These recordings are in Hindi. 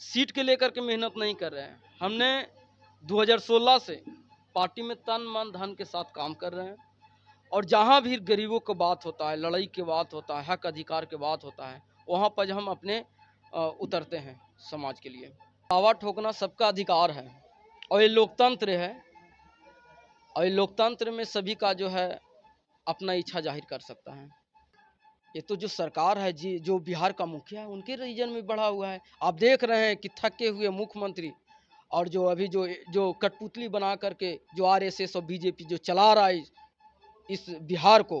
सीट के लेकर के मेहनत नहीं कर रहे हैं। हमने 2016 से पार्टी में तन मन धन के साथ काम कर रहे हैं और जहाँ भी गरीबों की बात होता है, लड़ाई की बात होता है, हक अधिकार की बात होता है, वहाँ पर हम अपने उतरते हैं समाज के लिए। दावा ठोकना सबका अधिकार है और ये लोकतंत्र है और ये लोकतंत्र में सभी का जो है अपना इच्छा जाहिर कर सकता है। ये तो जो सरकार है जी, जो बिहार का मुखिया है, उनके रीजन में बढ़ा हुआ है। आप देख रहे हैं कि थके हुए मुख्यमंत्री और जो अभी जो जो कठपुतली बना करके जो आरएसएस और बीजेपी जो चला रहा है इस बिहार को,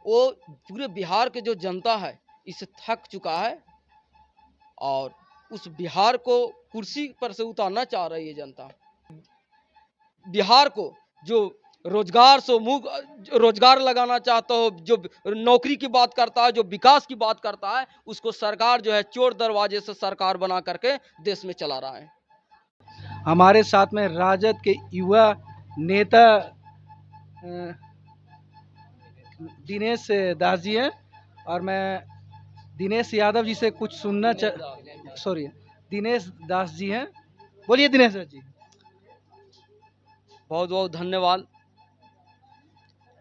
वो पूरे बिहार के जो जनता है इससे थक चुका है और उस बिहार को कुर्सी पर से उतारना चाह रही है जनता। बिहार को जो रोजगार से मुख रोजगार लगाना चाहता हो, जो नौकरी की बात करता है, जो विकास की बात करता है, उसको सरकार जो है चोर दरवाजे से सरकार बना करके देश में चला रहा है। हमारे साथ में राजद के युवा नेता दिनेश दास जी हैं और मैं दिनेश यादव जी से कुछ सुनना सॉरी दिनेश दास जी हैं। बोलिए दिनेश दास जी। बहुत बहुत धन्यवाद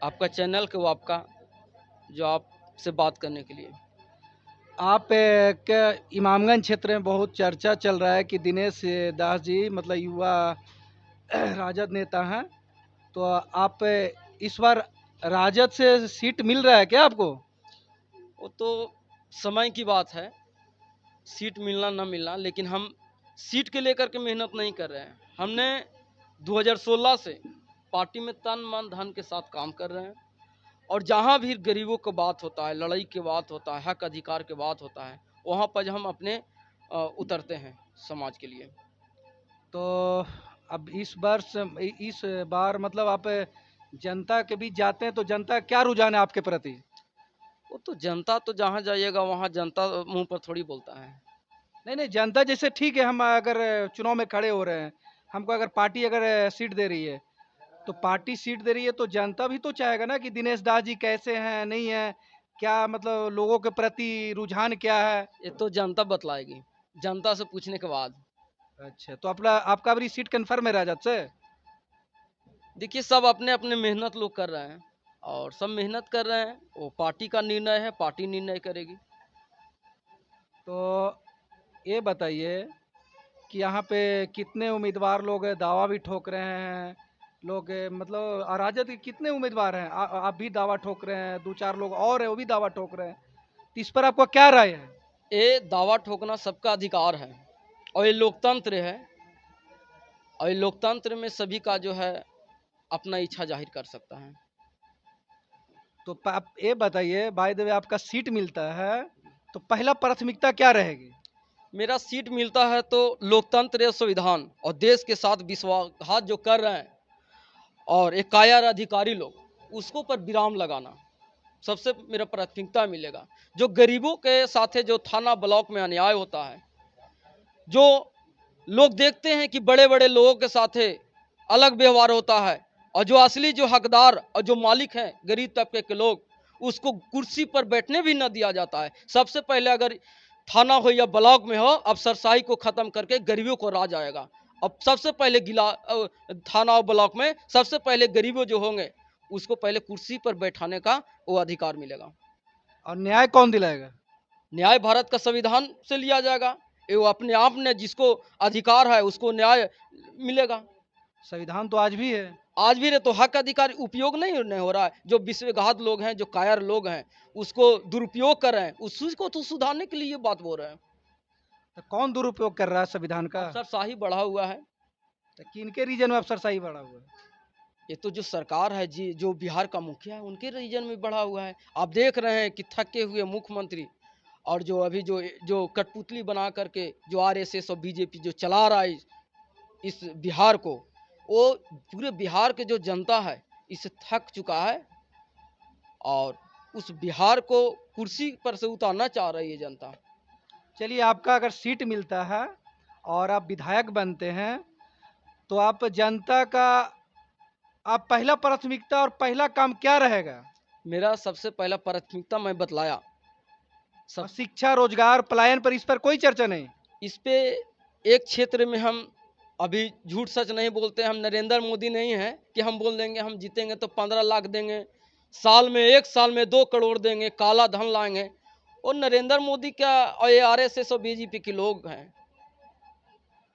आपका चैनल को, आपका जो आपसे बात करने के लिए। आप क्या इमामगंज क्षेत्र में बहुत चर्चा चल रहा है कि दिनेश दास जी मतलब युवा राजद नेता हैं, तो आप इस बार राजद से सीट मिल रहा है क्या आपको? वो तो समय की बात है, सीट मिलना ना मिलना, लेकिन हम सीट के लेकर के मेहनत नहीं कर रहे हैं। हमने 2016 से पार्टी में तन मन धन के साथ काम कर रहे हैं और जहाँ भी गरीबों की बात होता है, लड़ाई की बात होता है, हक अधिकार की बात होता है, वहाँ पर हम अपने उतरते हैं समाज के लिए। तो अब इस बार मतलब आप जनता के बीच जाते हैं तो जनता क्या रुझान है आपके प्रति? वो तो जनता तो जहाँ जाइएगा वहाँ जनता मुंह पर थोड़ी बोलता है। नहीं नहीं, जनता जैसे ठीक है, हम अगर चुनाव में खड़े हो रहे हैं, हमको अगर पार्टी अगर सीट दे रही है तो पार्टी सीट दे रही है तो जनता भी तो चाहेगा ना कि दिनेश दास जी कैसे हैं, नहीं है क्या, मतलब लोगों के प्रति रुझान क्या है? ये तो जनता बतलाएगी, जनता से पूछने के बाद। अच्छा, तो अपना आपका अभी सीट कंफर्म है राजद से? देखिए, सब अपने अपने मेहनत लोग कर रहे हैं और सब मेहनत कर रहे हैं, वो पार्टी का निर्णय है, पार्टी निर्णय करेगी। तो ये बताइए कि यहाँ पे कितने उम्मीदवार लोग दावा भी ठोक रहे हैं, लोग मतलब राजद के कितने उम्मीदवार हैं? आप भी दावा ठोक रहे हैं, दो चार लोग और है वो भी दावा ठोक रहे हैं, तो इस पर आपका क्या राय है? ये दावा ठोकना सबका अधिकार है और ये लोकतंत्र है और ये लोकतंत्र में सभी का जो है अपना इच्छा जाहिर कर सकता है। तो आप ये बताइए, बाय द वे आपका सीट मिलता है तो पहला प्राथमिकता क्या रहेगी? मेरा सीट मिलता है तो लोकतंत्र या संविधान और देश के साथ विश्वासघात जो कर रहे हैं और एक कायर अधिकारी लोग, उसको पर विराम लगाना सबसे मेरा प्राथमिकता मिलेगा। जो गरीबों के साथ जो थाना ब्लॉक में अन्याय होता है, जो लोग देखते हैं कि बड़े बड़े लोगों के साथ अलग व्यवहार होता है और जो असली जो हकदार और जो मालिक हैं गरीब तबके के लोग, उसको कुर्सी पर बैठने भी न दिया जाता है। सबसे पहले अगर थाना हो या ब्लॉक में हो, अफसरशाही को खत्म करके गरीबों को राज आएगा। अब सबसे पहले थाना और ब्लॉक में सबसे पहले गरीबों जो होंगे उसको पहले कुर्सी पर बैठाने का वो अधिकार मिलेगा। और न्याय कौन दिलाएगा? न्याय भारत का संविधान से लिया जाएगा, ये वो अपने आप ने जिसको अधिकार है उसको न्याय मिलेगा। संविधान तो आज भी है। आज भी रे तो हक अधिकार उपयोग नहीं हो रहा है। जो विश्वघात लोग हैं, जो कायर लोग हैं, उसको दुरुपयोग कर रहे हैं, उसको तो सुधारने के लिए ये बात बोल रहे हैं। तो कौन दुरुपयोग कर रहा है संविधान का? अफसरशाही बढ़ा हुआ है। तो किनके रीजन में अफसरशाही बढ़ा हुआ है? ये तो जो सरकार है जी, जो बिहार का मुखिया है, उनके रीजन में बढ़ा हुआ है। आप देख रहे हैं कि थके हुए मुख्यमंत्री और जो अभी जो जो कठपुतली बना करके जो आरएसएस और बीजेपी जो चला रहा है इस बिहार को, वो पूरे बिहार के जो जनता है इससे थक चुका है और उस बिहार को कुर्सी पर से उतारना चाह रही है जनता। चलिए, आपका अगर सीट मिलता है और आप विधायक बनते हैं तो आप जनता का आप पहला प्राथमिकता और पहला काम क्या रहेगा? मेरा सबसे पहला प्राथमिकता मैं बतलाया और सब शिक्षा, रोजगार, पलायन पर इस पर कोई चर्चा नहीं? इस पे एक क्षेत्र में हम अभी झूठ सच नहीं बोलते, हम नरेंद्र मोदी नहीं हैं कि हम बोल देंगे हम जीतेंगे तो 15 लाख देंगे, साल में 1 साल में 2 करोड़ देंगे, काला धन लाएंगे। और नरेंद्र मोदी क्या और ये आरएसएस और बीजेपी के लोग हैं।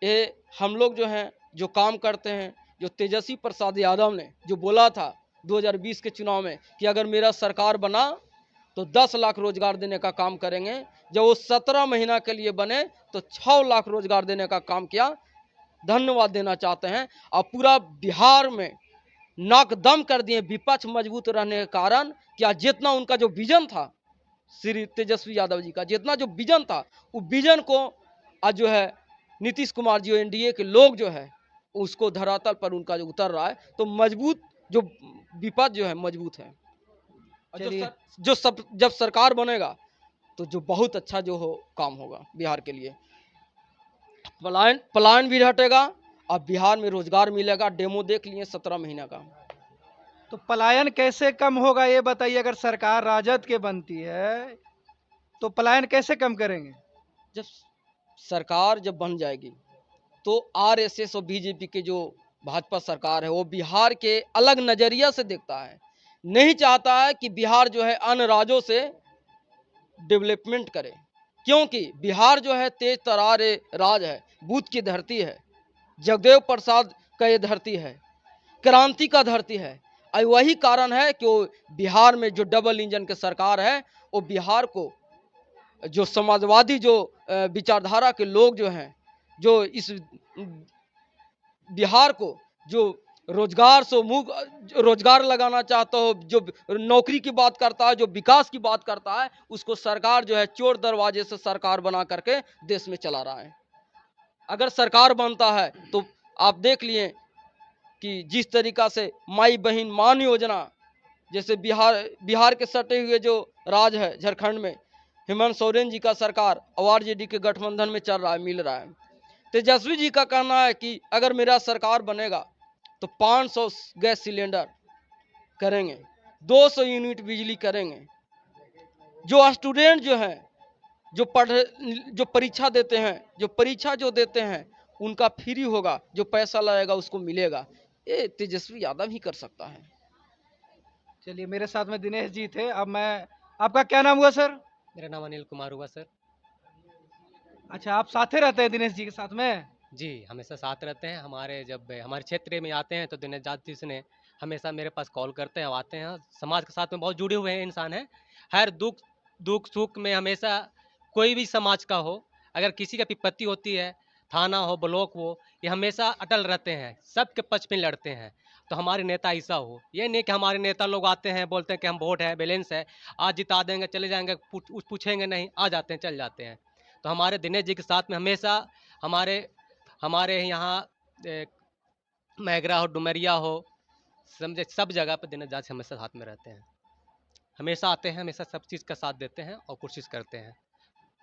ये हम लोग जो हैं जो काम करते हैं, जो तेजस्वी प्रसाद यादव ने जो बोला था 2020 के चुनाव में कि अगर मेरा सरकार बना तो 10 लाख रोजगार देने का काम करेंगे, जब वो 17 महीना के लिए बने तो 6 लाख रोजगार देने का काम किया। धन्यवाद देना चाहते हैं। और पूरा बिहार में नाक दम कर दिए विपक्ष मजबूत रहने के कारण। क्या जितना उनका जो विजन था श्री तेजस्वी यादव जी का, जितना जो विजन था वो विजन को आज जो है नीतीश कुमार जी और एनडीए के लोग जो है उसको धरातल पर उनका जो उतर रहा है, तो मजबूत जो विपक्ष जो है मजबूत है। और चलिए। जब सरकार बनेगा तो जो बहुत अच्छा जो हो काम होगा बिहार के लिए। पलायन भी हटेगा और बिहार में रोजगार मिलेगा। डेमो देख लिए 17 महीना का। तो पलायन कैसे कम होगा ये बताइए। अगर सरकार राजद के बनती है तो पलायन कैसे कम करेंगे? जब सरकार जब बन जाएगी तो आरएसएस और बीजेपी के जो भाजपा सरकार है वो बिहार के अलग नजरिया से देखता है, नहीं चाहता है कि बिहार जो है अन्य राज्यों से डेवलपमेंट करे, क्योंकि बिहार जो है तेज तरार राज है, बुद्ध की धरती है, जगदेव प्रसाद का ये धरती है, क्रांति का धरती है। और वही कारण है कि वो बिहार में जो डबल इंजन की सरकार है वो बिहार को जो समाजवादी जो विचारधारा के लोग जो हैं, जो इस बिहार को जो रोजगार से मुख रोजगार लगाना चाहता हो, जो नौकरी की बात करता है, जो विकास की बात करता है, उसको सरकार जो है चोर दरवाजे से सरकार बना करके देश में चला रहा है। अगर सरकार बनता है तो आप देख लिए कि जिस तरीका से माई बहन मान योजना, जैसे बिहार के सटे हुए जो राज है झारखंड में, हेमंत सोरेन जी का सरकार और आरजेडी के गठबंधन में चल रहा है, मिल रहा है। तेजस्वी जी का कहना है कि अगर मेरा सरकार बनेगा तो 500 गैस सिलेंडर करेंगे, 200 यूनिट बिजली करेंगे। जो स्टूडेंट जो हैं जो परीक्षा देते हैं, जो देते हैं उनका फ्री होगा, जो पैसा लगेगा उसको मिलेगा। ये तेजस्वी यादव ही कर सकता है। चलिए, मेरे साथ में दिनेश जी थे। अब मैं, आपका क्या नाम हुआ सर? मेरा नाम अनिल कुमार हुआ सर। अच्छा, आप साथे रहते हैं दिनेश जी के साथ में? जी, हमेशा साथ रहते हैं। जब हमारे क्षेत्र में आते हैं तो दिनेश जाति ने हमेशा मेरे पास कॉल करते हैं, आते हैं। समाज के साथ में बहुत जुड़े हुए हैं इंसान हैं। हर दुख सुख में हमेशा कोई भी समाज का हो, अगर किसी का विपत्ति होती है, थाना हो, ब्लॉक हो, ये हमेशा अटल रहते हैं, सबके पक्ष में लड़ते हैं। तो हमारे नेता ऐसा हो, ये नहीं कि हमारे नेता लोग आते हैं बोलते हैं कि हम वोट है, बैलेंस है, आज जिता देंगे चले जाएंगे, पूछेंगे नहीं, आ जाते हैं चल जाते हैं। तो हमारे दिनेश जी के साथ में हमेशा हमारे हमारे यहाँ मैगरा हो, डुमरिया हो, समझे, सब जगह पर दिनेश जी हमेशा साथ में रहते हैं, हमेशा आते हैं, हमेशा सब चीज़ का साथ देते हैं और कोशिश करते हैं।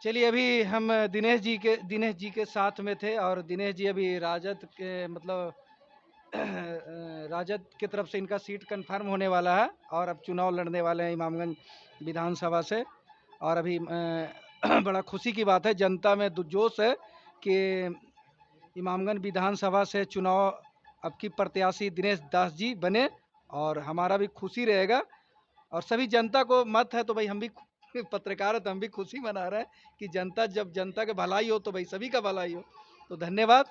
चलिए, अभी हम दिनेश जी के साथ में थे और दिनेश जी अभी राजद के मतलब राजद की तरफ से इनका सीट कंफर्म होने वाला है और अब चुनाव लड़ने वाले हैं इमामगंज विधानसभा से। और अभी बड़ा खुशी की बात है, जनता में जोश है कि इमामगंज विधानसभा से चुनाव अब की प्रत्याशी दिनेश दास जी बने और हमारा भी खुशी रहेगा। और सभी जनता को मत है तो भाई हम भी पत्रकार है तो हम भी खुशी मना रहे हैं कि जब जनता के भलाई हो तो भाई सभी का भलाई हो। तो धन्यवाद।